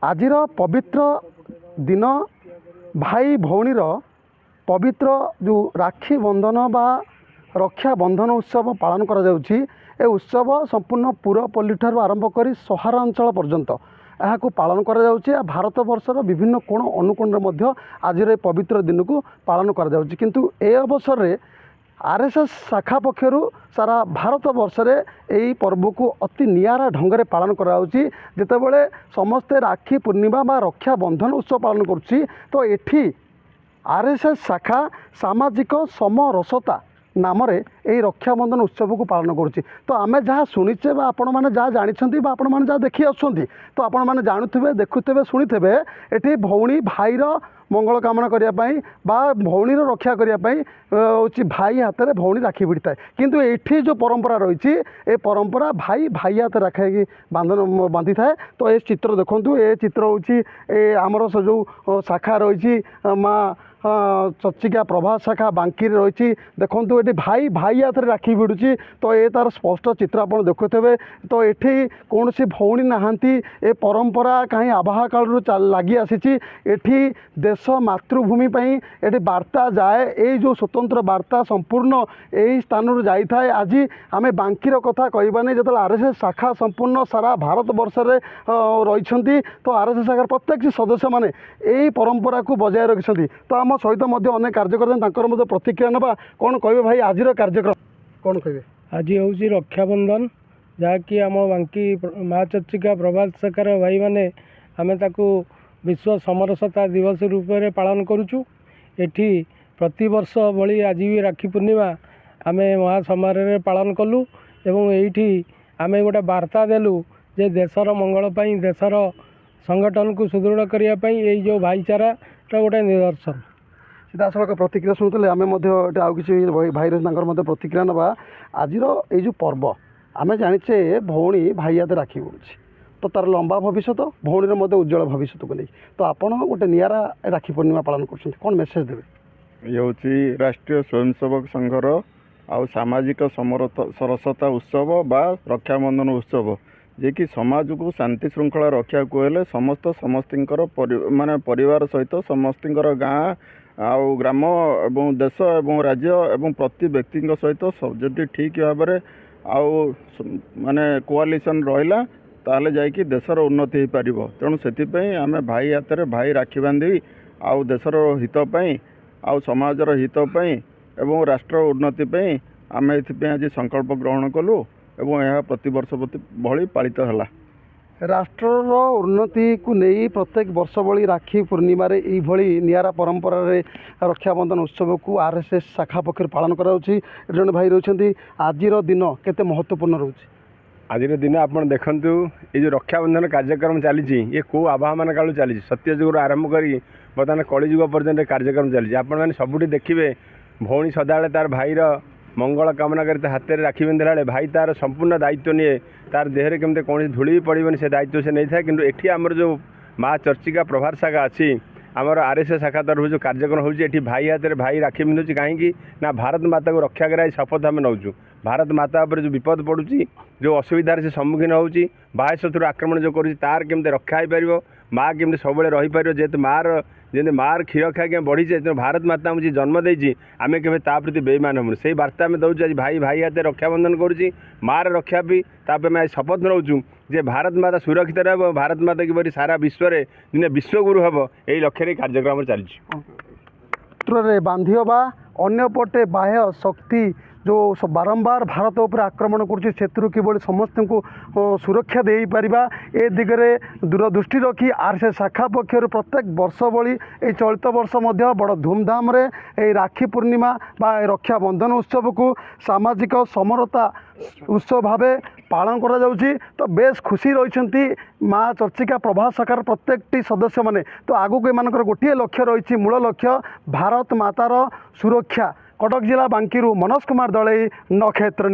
आजिर पवित्र दिन भाई भौणीर पवित्र जो राखी बंधन बा रक्षा बंधन उत्सव पालन करा जाउछि। ए उत्सव संपूर्ण पुरपल्ली ठारू आरंभ करी सहरांचल पर्यंत यहाँ पालन करा जाउछि। भारत वर्षर विभिन्न कोण अनुकोण मध्य आजिर पवित्र दिन को पालन करा जाउछि। किंतु ए अवसर रे आरएसएस शाखा पक्षरु सारा भारत वर्ष रे एई पर्व को अति नियारा ढंग पालन कराउछि। जेतेबेले समस्ते राखी पूर्णिमा बा रक्षा बंधन उत्सव पालन करुछि तो एठी आरएसएस शाखा सामाजिक समरसता नाम रे एई रक्षा बंधन उत्सव को पालन करुछि। तो आमे जहाँ शुणीचे बा आपण माने जहाँ जानिछंती बा आपण माने जहाँ देखि आछंती तो आपण माने जानुथिबे देखुथिबे शुणिथिबे एठी भौणी भाईर मंगल कामना करिया पई बा भौणीर रक्षा करिया पई होछि भाई हाथ रे भौणी राखी भिड़ी थाए। किंतु एठी जो परंपरा रहिछि ए परंपरा भाई भाई हाथ राखी बांधन बांधि थाए। तो ए चित्र देखंतु ए चित्र होछि ए हमर जो शाखा रहिछि माँ चर्चिका प्रभात शाखा बांकी रही देखो ये भाई भाई हाथ राखी भिड़ुची। तो ये तार स्पष्ट चित्र आप देखुथे। तो ये कौन सी भौणी नहांती ए परंपरा कहीं आबाह कालू लगी आसी। एठी देश मातृभूमि ये वार्ता जाए ये जो स्वतंत्र वार्ता संपूर्ण यही स्थान जाए। आज आम बांकीर कथा कहबानी जो आरएसएस शाखा संपूर्ण सारा भारत वर्ष रही। तो आरएसएस शाखार प्रत्येक सदस्य मैंने यही परंपरा को बजाय रखिंट। तो आम सहित अनेक कार्यकर्ता प्रतिक्रिया ना कौन कहे भाई आज कार्यक्रम कौन कहे। आज हूँ रक्षाबंधन जहाँकि आम बांकी माँ चर्चिका प्रभात शाखार भाई मैंने आम ताकू विश्व समरसता दिवस रूप में पालन करुचु। एठी प्रति वर्ष भली आज भी राखी पूर्णिमा आम महासमारोह पालन कलु एवं एठी आम गोटे वार्ता देलु जे देशर मंगल पाई देशर संगठन को सुदृढ़ करने यही जो भाईचारा गोटे निदर्शन। सीधासख प्रतिक्रिया शुणुते आम आउ कि भाई प्रतिक्रिया ना आज जो पर्व आम जाचे भौणी भाई हाथ राखी पड़ुछि। तो तार लंबा भविष्य भौणी उज्जवल भविष्य को नहीं। तो आपड़ गोटे नियारा राखी पूर्णिमा पालन कर कौन मेसेज देवे। ये हूँ राष्ट्रीय स्वयंसेवक संघर आउ सामाजिक सरसता उत्सव बा रक्षाबंधन उत्सव जे कि समाज को शांति श्रृंखला रक्षा को हेले समस्त माने परिवार सहित समस्त गाँ आउ ग्राम एवं देश एवं राज्य एवं प्रति व्यक्ति सहित जदि ठीक भाव में आउ माने कोआलिशन रहिला ताले जाइकी देशर उन्नति हो पार। तेणु से आम भाई हाथ में भाई राखी बांधी आउ देशर हित आउ समाजर हित एवं राष्ट्र उन्नति आम ये आज संकल्प ग्रहण कलु एवं यह प्रतिवर्ष भली पालित है। राष्ट्रर उन्नति को नहीं प्रत्येक वर्ष भली राखी पूर्णिमा ये नियारा परंपरा रे रक्षाबंधन उत्सव को आरएसएस शाखा पक्ष पालन कराउछि। जन भाई रही आज दिन केते महत्वपूर्ण रोचे। आज दिन आप देखु ये जो रक्षाबंधन कार्यक्रम चली ये कौ आवाहन कालू चली सत्यजुग आरंभ कर बर्तमान कलिजुग पर्यटन कार्यक्रम चली। आपने सबुठी देखिए भौणी सदा तार भाईर मंगल कामना कर हाथ में राखी बांधला बेले भाई तार संपूर्ण दायित्व निए तार देहरे केमते कौन धूली भी पड़े से दायित्व से नहीं था। किंतु एठी आमर जो माँ चर्चिका प्रभात शाखा अच्छी आमर आरएसएस शाखा तरफ जो कार्यक्रम होती भाई हाथ में भाई राखी बांधुची कहीं ना भारत माता को रक्षा कराई शपथ आम नौचु। भारत माता पर जो विपद पड़ुची जो असुविधार से सम्मुखीन होची बाह्य शत्रु आक्रमण जो करुँच तार केमते रक्षा हो पार माँ केमते सब रही पार जेहेतु मार जमी मार क्षीर खाई बढ़ीचे भारत माता मुझे जन्म देती आम के प्रति बेईमान हूँ से बार्ता आम दौर आज भाई भाई हाथ रक्षाबंधन करुँच मार रक्षा भी तापर आम शपथ नौचु जे भारत माता सुरक्षित रह भारत माता किपरि सारा विश्व में दिने विश्वगुरु हम यही लक्ष्य कार्यक्रम चलती बांधियो बा अन्यपटे बाह्य शक्ति जो बारंबार भारत उपर आक्रमण कर समस्त को सुरक्षा दे पारिबा ए दिगरे दूरदृष्टि रखी आरएसएस शाखा पक्षर प्रत्येक वर्ष भली ए चलित वर्ष मध्य बड़ धूमधाम रे ए राखी पूर्णिमा बा रक्षा बंधन उत्सव को सामाजिक समरता उत्सव भावे पालन करा जाउछि। तो बेस खुशी रही माँ चर्चिका प्रभात शाखार प्रत्येकटी सदस्य माने। तो आगु एमानकर गोटे लक्ष्य रही मूल लक्ष्य भारत मातार सुरक्षा। कटक जिला बांकीरू मनोज कुमार दलई नक्षत्र।